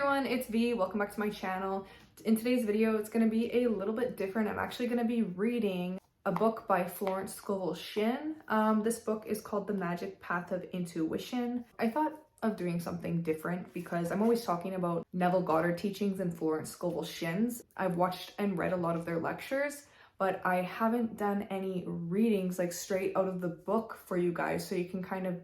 everyone, it's V. Welcome back to my channel. In today's video, it's going to be a little bit different. I'm actually going to be reading a book by Florence Scovel Shinn. This book is called The Magic Path of Intuition. I thought of doing something different because I'm always talking about Neville Goddard teachings and Florence Scovel Shinn's. I've watched and read a lot of their lectures, but I haven't done any readings like straight out of the book for you guys, so you can kind of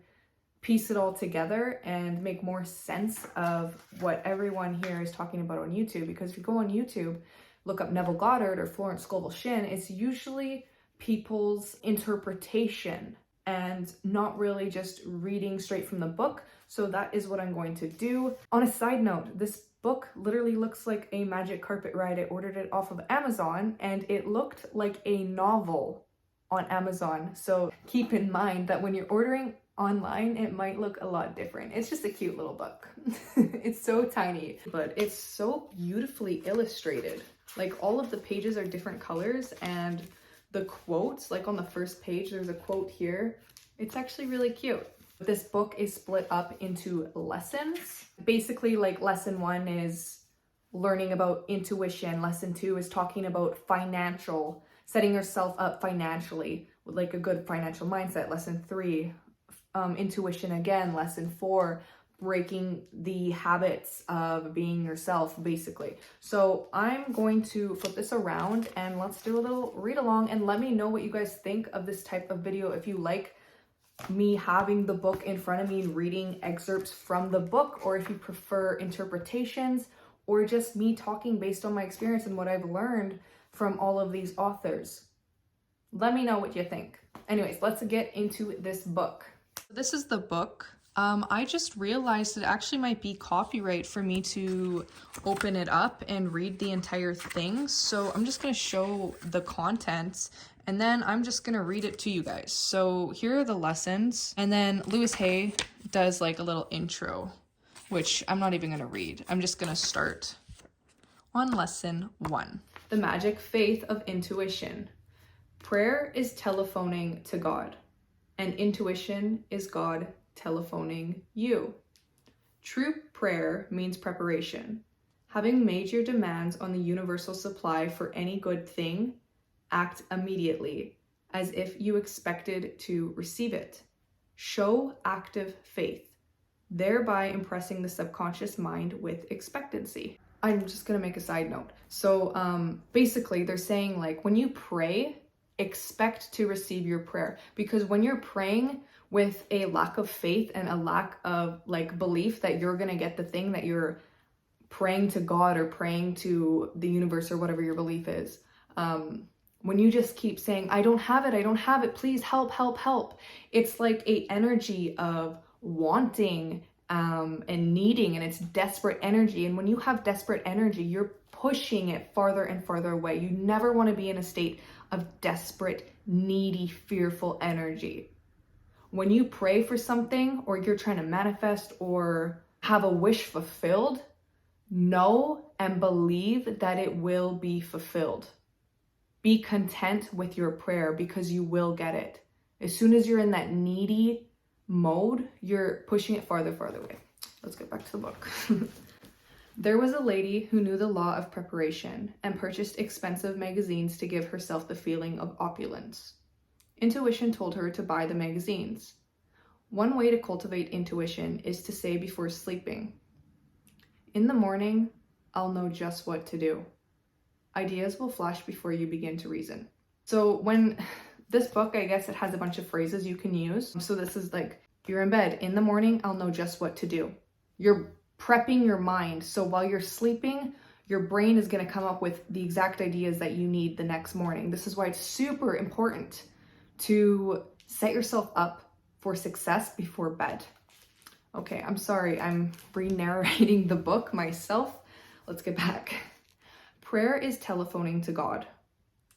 piece it all together and make more sense of what everyone here is talking about on YouTube. Because if you go on YouTube, look up Neville Goddard or Florence Scovel Shinn, it's usually people's interpretation and not really just reading straight from the book. So that is what I'm going to do. On a side note, this book literally looks like a magic carpet ride. I ordered it off of Amazon and it looked like a novel on Amazon. So keep in mind that when you're ordering online, it might look a lot different. It's just a cute little book. It's so tiny, but it's so beautifully illustrated. Like all of the pages are different colors, and the quotes, like on the first page, there's a quote here. It's actually really cute. This book is split up into lessons. Basically, like lesson 1 is learning about intuition. Lesson 2 is talking about financial, setting yourself up financially with like a good financial mindset. Lesson 3, intuition again. Lesson 4, breaking the habits of being yourself, basically. So I'm going to flip this around and let's do a little read along, and let me know what you guys think of this type of video. If you like me having the book in front of me and reading excerpts from the book, or if you prefer interpretations, or just me talking based on my experience and what I've learned from all of these authors. Let me know what you think. Anyways, let's get into this book. This is the book. I just realized it actually might be copyright for me to open it up and read the entire thing. So I'm just going to show the contents and then I'm just going to read it to you guys. So here are the lessons. And then Louis Hay does like a little intro, which I'm not even going to read. I'm just going to start on lesson 1. The magic faith of intuition. Prayer is telephoning to God, and intuition is God telephoning you. True prayer means preparation. Having made your demands on the universal supply for any good thing, act immediately, as if you expected to receive it. Show active faith, thereby impressing the subconscious mind with expectancy. I'm just gonna make a side note. So basically they're saying like when you pray, expect to receive your prayer, because when you're praying with a lack of faith and a lack of like belief that you're gonna get the thing that you're praying to God or praying to the universe or whatever your belief is, when you just keep saying, I don't have it, please help, help, help, it's like a energy of wanting and needing, and it's desperate energy. And when you have desperate energy, you're pushing it farther and farther away. You never want to be in a state of desperate, needy, fearful energy. When you pray for something, or you're trying to manifest or have a wish fulfilled, know and believe that it will be fulfilled. Be content with your prayer, because you will get it. As soon as you're in that needy mode, you're pushing it farther away. Let's get back to the book. There was a lady who knew the law of preparation and purchased expensive magazines to give herself the feeling of opulence. Intuition told her to buy the magazines. One way to cultivate intuition is to say before sleeping, in the morning, I'll know just what to do. Ideas will flash before you begin to reason. So when this book, I guess it has a bunch of phrases you can use. So this is like, you're in bed, in the morning, I'll know just what to do. You're prepping your mind. So while you're sleeping, your brain is going to come up with the exact ideas that you need the next morning. This is why it's super important to set yourself up for success before bed. Okay, I'm sorry, I'm re-narrating the book myself. Let's get back. Prayer is telephoning to God,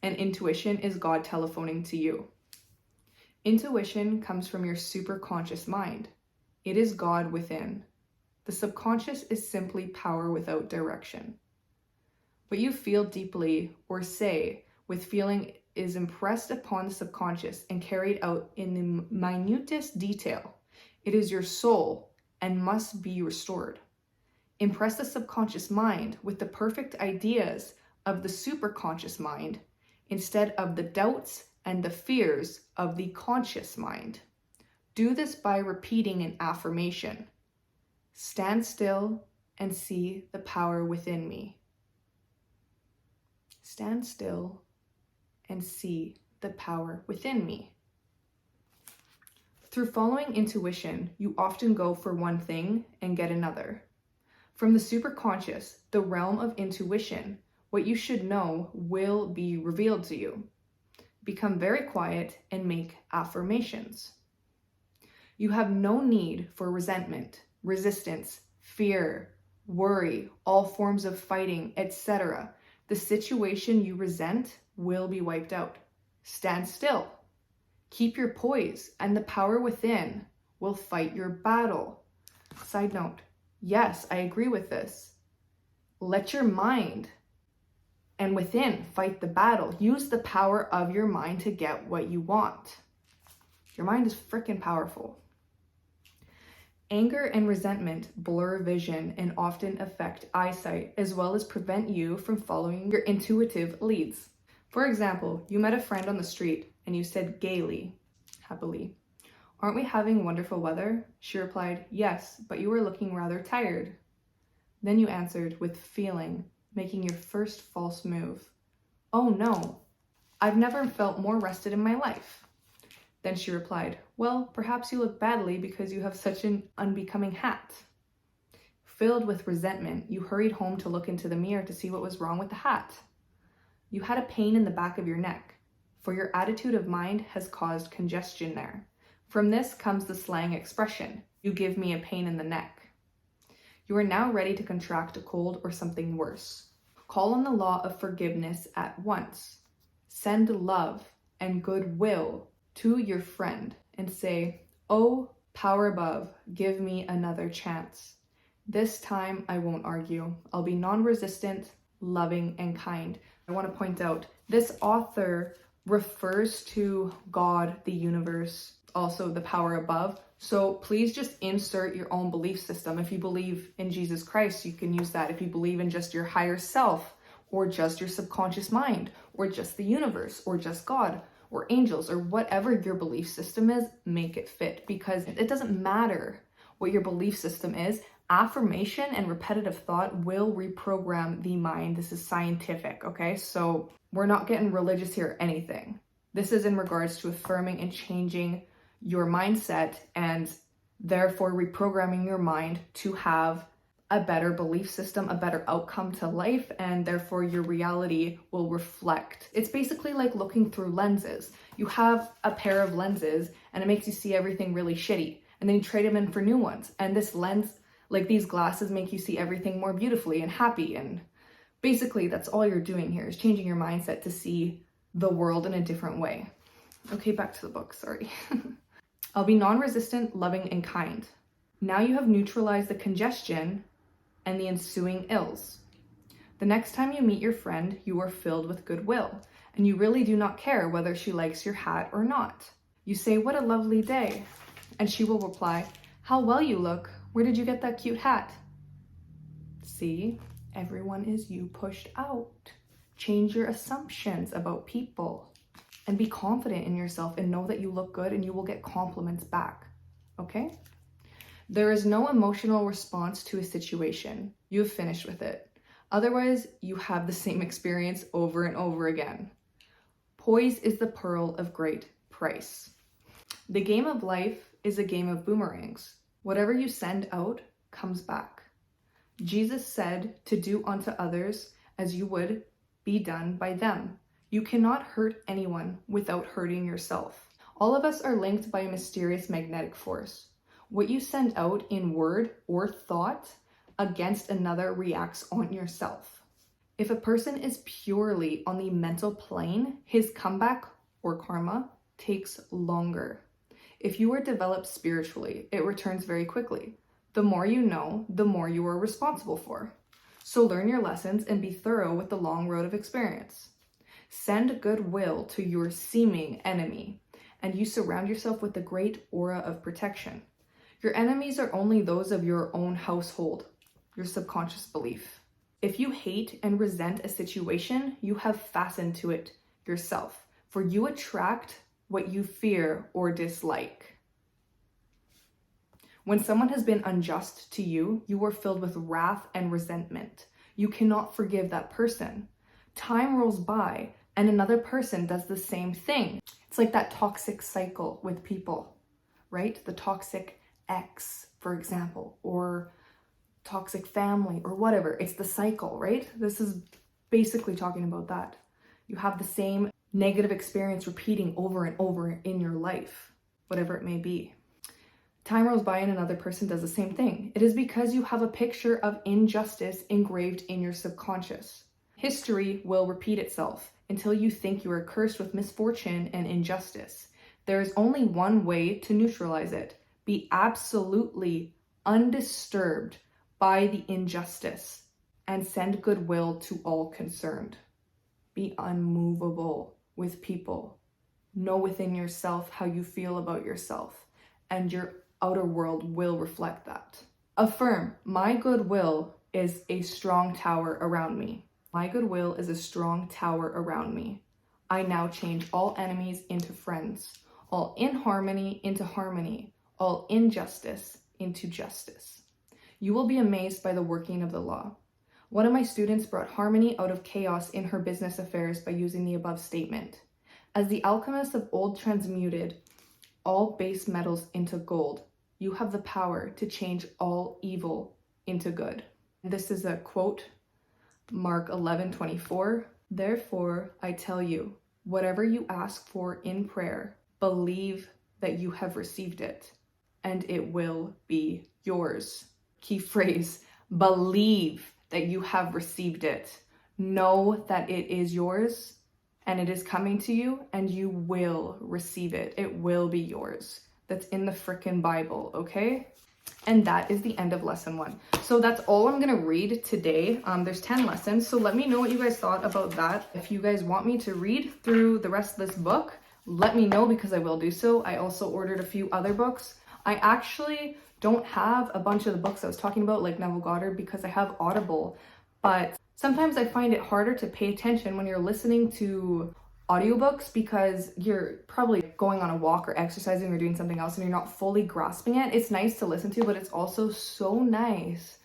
and intuition is God telephoning to you. Intuition comes from your superconscious mind. It is God within. The subconscious is simply power without direction. What you feel deeply or say with feeling is impressed upon the subconscious and carried out in the minutest detail. It is your soul and must be restored. Impress the subconscious mind with the perfect ideas of the superconscious mind instead of the doubts and the fears of the conscious mind. Do this by repeating an affirmation. Stand still and see the power within me. Stand still and see the power within me. Through following intuition, you often go for one thing and get another. From the superconscious, the realm of intuition, what you should know will be revealed to you. Become very quiet and make affirmations. You have no need for resentment, resistance, fear, worry, all forms of fighting, etc. The situation you resent will be wiped out. Stand still. Keep your poise, and the power within will fight your battle. Side note, yes, I agree with this. Let your mind and within fight the battle. Use the power of your mind to get what you want. Your mind is freaking powerful. Anger and resentment blur vision and often affect eyesight, as well as prevent you from following your intuitive leads. For example, you met a friend on the street and you said gaily, happily, "Aren't we having wonderful weather?" She replied, "Yes, but you were looking rather tired." Then you answered with feeling, making your first false move. "Oh no, I've never felt more rested in my life." Then she replied, "Well, perhaps you look badly because you have such an unbecoming hat." Filled with resentment, you hurried home to look into the mirror to see what was wrong with the hat. You had a pain in the back of your neck, for your attitude of mind has caused congestion there. From this comes the slang expression, "You give me a pain in the neck." You are now ready to contract a cold or something worse. Call on the law of forgiveness at once. Send love and goodwill to your friend and say, "Oh, power above, give me another chance. This time I won't argue. I'll be non-resistant, loving, and kind." I want to point out, this author refers to God, the universe, also the power above. So please just insert your own belief system. If you believe in Jesus Christ, you can use that. If you believe in just your higher self, or just your subconscious mind, or just the universe, or just God, or angels, or whatever your belief system is, make it fit, because it doesn't matter what your belief system is. Affirmation and repetitive thought will reprogram the mind. This is scientific, okay? So we're not getting religious here or anything. This is in regards to affirming and changing your mindset and therefore reprogramming your mind to have a better belief system, a better outcome to life, and therefore your reality will reflect. It's basically like looking through lenses. You have a pair of lenses and it makes you see everything really shitty, and then you trade them in for new ones. And this lens, like these glasses, make you see everything more beautifully and happy. And basically that's all you're doing here, is changing your mindset to see the world in a different way. Okay, back to the book, sorry. I'll be non-resistant, loving, and kind. Now you have neutralized the congestion and the ensuing ills. The next time you meet your friend, you are filled with goodwill, and you really do not care whether she likes your hat or not. You say, "What a lovely day," and she will reply, "How well you look. Where did you get that cute hat?" See, everyone is you pushed out. Change your assumptions about people and be confident in yourself and know that you look good, and you will get compliments back, okay? There is no emotional response to a situation. You have finished with it. Otherwise, you have the same experience over and over again. Poise is the pearl of great price. The game of life is a game of boomerangs. Whatever you send out comes back. Jesus said to do unto others as you would be done by them. You cannot hurt anyone without hurting yourself. All of us are linked by a mysterious magnetic force. What you send out in word or thought against another reacts on yourself. If a person is purely on the mental plane, his comeback or karma takes longer. If you are developed spiritually, it returns very quickly. The more you know, the more you are responsible for. So learn your lessons and be thorough with the long road of experience. Send goodwill to your seeming enemy, and you surround yourself with a great aura of protection. Your enemies are only those of your own household. your subconscious belief. If you hate and resent a situation, you have fastened to it yourself, for you attract what you fear or dislike. When someone has been unjust to you, you are filled with wrath and resentment. You cannot forgive that person. Time rolls by and another person does the same thing. It's like that toxic cycle with people, right? The toxic ex, for example, or toxic family or whatever. It's the cycle, right? This is basically talking about that. You have the same negative experience repeating over and over in your life, whatever it may be. Time rolls by and another person does the same thing. It is because you have a picture of injustice engraved in your subconscious. History will repeat itself until you think you are cursed with misfortune and injustice. There is only one way to neutralize it. Be absolutely undisturbed by the injustice and send goodwill to all concerned. Be unmovable with people. Know within yourself how you feel about yourself, and your outer world will reflect that. Affirm, my goodwill is a strong tower around me. My goodwill is a strong tower around me. I now change all enemies into friends, all inharmony into harmony, all injustice into justice. You will be amazed by the working of the law. One of my students brought harmony out of chaos in her business affairs by using the above statement. As the alchemist of old transmuted all base metals into gold, you have the power to change all evil into good. This is a quote, Mark 11:24. Therefore, I tell you, whatever you ask for in prayer, believe that you have received it, and it will be yours. Key phrase, believe that you have received it. Know that it is yours, and it is coming to you, and you will receive it. It will be yours. That's in the frickin' Bible, okay? And that is the end of lesson 1. So that's all I'm gonna read today. There's 10 lessons, so let me know what you guys thought about that. If you guys want me to read through the rest of this book, let me know because I will do so. I also ordered a few other books. I actually don't have a bunch of the books I was talking about, like Neville Goddard, because I have Audible, but sometimes I find it harder to pay attention when you're listening to audiobooks because you're probably going on a walk or exercising or doing something else and you're not fully grasping it. It's nice to listen to, but it's also so nice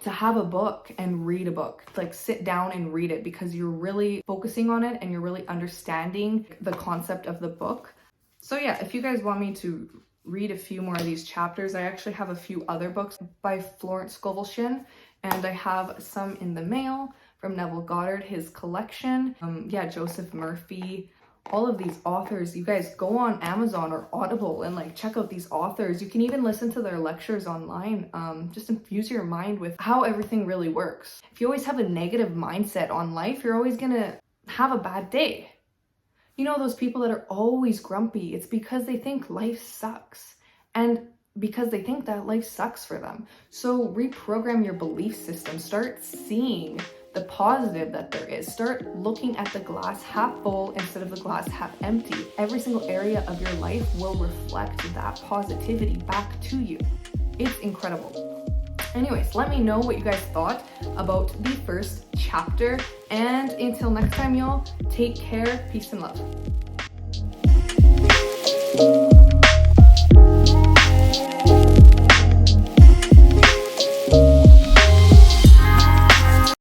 to have a book and read a book, like sit down and read it because you're really focusing on it and you're really understanding the concept of the book. So yeah, if you guys want me to read a few more of these chapters, I actually have a few other books by Florence Scovel Shinn, and I have some in the mail from Neville Goddard, his collection. Joseph Murphy, all of these authors. You guys go on Amazon or Audible and like check out these authors. You can even listen to their lectures online. Just infuse your mind with how everything really works. If you always have a negative mindset on life, you're always gonna have a bad day. You know, those people that are always grumpy, it's because they think life sucks. And because they think that life sucks for them. So reprogram your belief system. Start seeing the positive that there is. Start looking at the glass half full instead of the glass half empty. Every single area of your life will reflect that positivity back to you. It's incredible. Anyways, let me know what you guys thought about the first chapter. And until next time, y'all, take care, peace and love.